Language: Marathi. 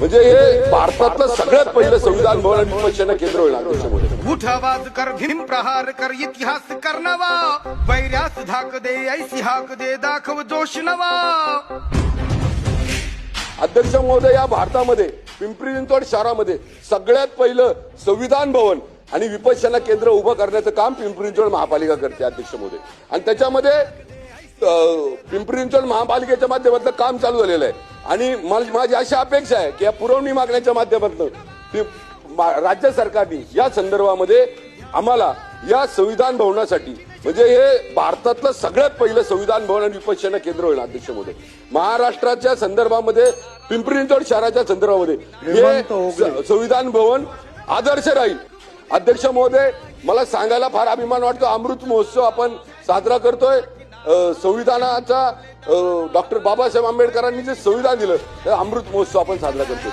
म्हणजे हे भारतातलं सगळ्यात पहिलं संविधान भवन आणि विपश्यना केंद्र होईल अध्यक्ष महोदय. उठ आवाज कर, भीम प्रहार कर, इतिहास कर नवा, वैर्यास धाक दे, ऐसी हाक दे, दाखव जोश नवा. अध्यक्ष महोदय, या भारतामध्ये पिंपरी चिंचवड शहरामध्ये सगळ्यात पहिलं संविधान भवन आणि विपश्यना केंद्र उभं करण्याचं काम पिंपरी चिंचवड महापालिका करते अध्यक्ष महोदय. आणि त्याच्यामध्ये पिंपरी चिंचवड महापालिकेच्या माध्यमातून काम चालू झालेलं आहे. आणि माझी अशी अपेक्षा आहे की या पुरवणी मागण्याच्या माध्यमातून राज्य सरकारने या संदर्भामध्ये आम्हाला या संविधान भवनासाठी, म्हणजे हे भारतातलं सगळ्यात पहिलं संविधान भवन आणि विपश्यना केंद्र होईल अध्यक्ष महोदय. महाराष्ट्राच्या संदर्भामध्ये पिंपरी चिंचवड शहराच्या संदर्भामध्ये हे संविधान भवन आदर्श राहील. अध्यक्ष महोदय, मला सांगायला फार अभिमान वाटतो, अमृत महोत्सव आपण साजरा करतोय. संविधानाचा डॉक्टर बाबासाहेब आंबेडकरांनी जे संविधान दिलं, अमृत महोत्सव आपण साजरा करतो.